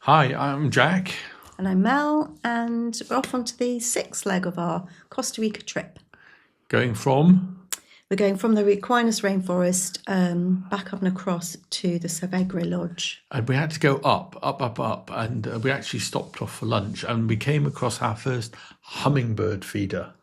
Hi, I'm Jack. And I'm Mel, and we're off onto the sixth leg of our Costa Rica trip. Going from? We're going from the Aquinas rainforest back up and across to the Savegre Lodge. And we had to go up, and we actually stopped off for lunch, and we came across our first hummingbird feeder.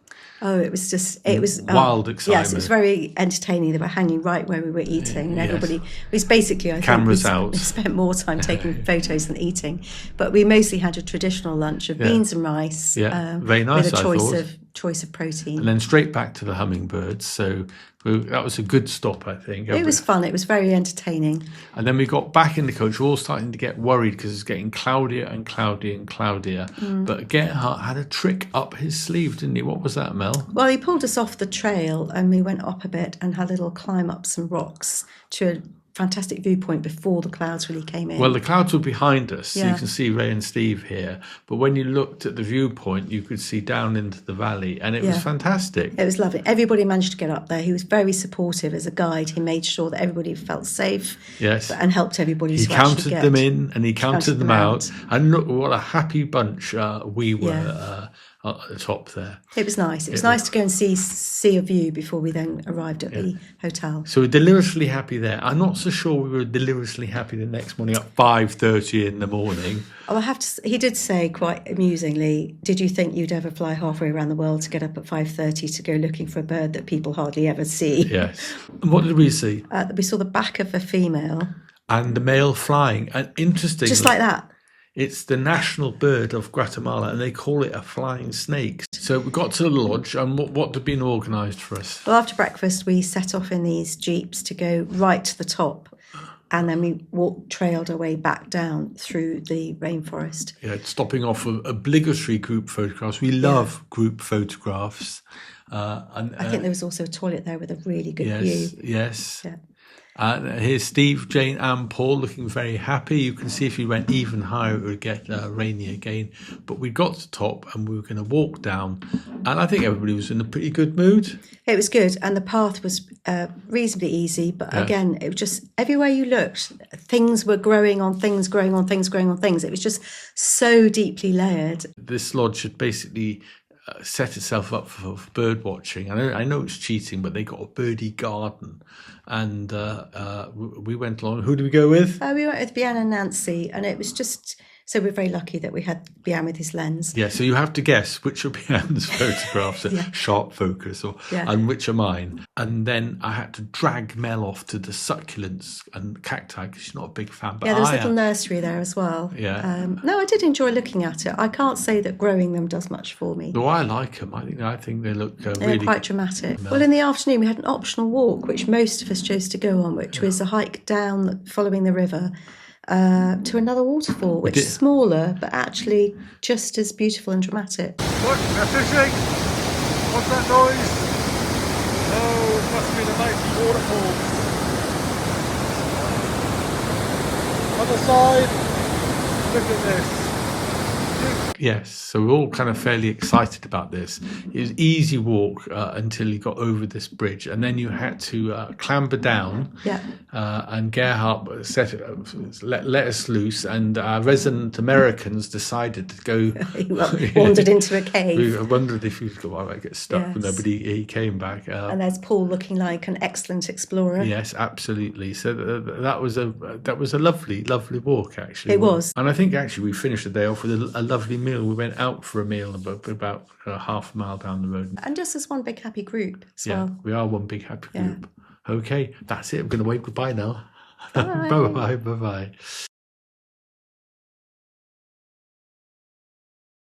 Oh, it was wild excitement. Yes, it was very entertaining. They were hanging right where we were eating, and everybody was basically, I cameras think, out. We spent more time taking photos than eating. But we mostly had a traditional lunch of beans and rice. Yeah, very nice. With a choice of protein, and then straight back to the hummingbirds. So that was a good stop, I think. It was fun. It was very entertaining. And then we got back in the coach. We're all starting to get worried because it's getting cloudier and cloudier and cloudier. But Gerardo had a trick up his sleeve, didn't he? What was that, Mel? Well, he pulled us off the trail and we went up a bit and had a little climb up some rocks to a fantastic viewpoint before the clouds really came in. Well, the clouds were behind us, so you can see Ray and Steve here. But when you looked at the viewpoint, you could see down into the valley, and it was fantastic. It was lovely. Everybody managed to get up there. He was very supportive as a guide. He made sure that everybody felt safe. Yes, and helped everybody. He counted them in and he counted them out. And look, what a happy bunch we were. At the top there. It was nice. It was nice to go and see a view before we then arrived at the hotel. So we're deliriously happy there. I'm not so sure we were deliriously happy the next morning at 5:30 in the morning. Oh, he did say quite amusingly, did you think you'd ever fly halfway around the world to get up at 5:30 to go looking for a bird that people hardly ever see? Yes. And what did we see? We saw the back of a female. And the male flying. And interestingly, just like that. It's the national bird of Guatemala, and they call it a flying snake. So we got to the lodge, and what had been organised for us? Well, after breakfast, we set off in these jeeps to go right to the top, and then we trailed our way back down through the rainforest. Yeah, stopping off of obligatory group photographs. We love group photographs. I think there was also a toilet there with a really good view. Yes. Yeah. Here's Steve, Jane and Paul looking very happy. You can see if we went even higher it would get rainy again. But we got to the top and we were going to walk down. And I think everybody was in a pretty good mood. It was good. And the path was reasonably easy. But again, it was just everywhere you looked, things were growing on things, growing on things, growing on things. It was just so deeply layered. This lodge had basically set itself up for bird watching. I know it's cheating, but they got a birdie garden, and we went along. Who did we go with? We went with Bian and Nancy, and it was just so we're very lucky that we had Bian with his lens. Yeah, so you have to guess which of Bian's photographs are sharp focus and which are mine. And then I had to drag Mel off to the succulents and cacti because she's not a big fan. But there was a little nursery there as well. Yeah. No, I did enjoy looking at it. I can't say that growing them does much for me. No, I like them. I think they look They're really quite dramatic. Well, in the afternoon we had an optional walk, which most of us chose to go on, which was a hike down following the river. To another waterfall, which is smaller, but actually just as beautiful and dramatic. Look, they're fishing! What's that noise? Oh, it must be the mighty waterfall. Other side, look at this. Yes, so we're all kind of fairly excited about this. It was an easy walk until you got over this bridge, and then you had to clamber down. Yeah. And Gerhard let us loose, and our resident Americans decided to go. Wandered into a cave. We wondered if he might get stuck, but he came back. And there's Paul looking like an excellent explorer. Yes, absolutely. So that was a lovely walk, actually. It was, and I think actually we finished the day off with a lovely meal. We went out for a meal about half a mile down the road. And just as one big happy group as well. We are one big happy group. Okay, that's it. I'm going to wave goodbye now. Bye. Bye-bye.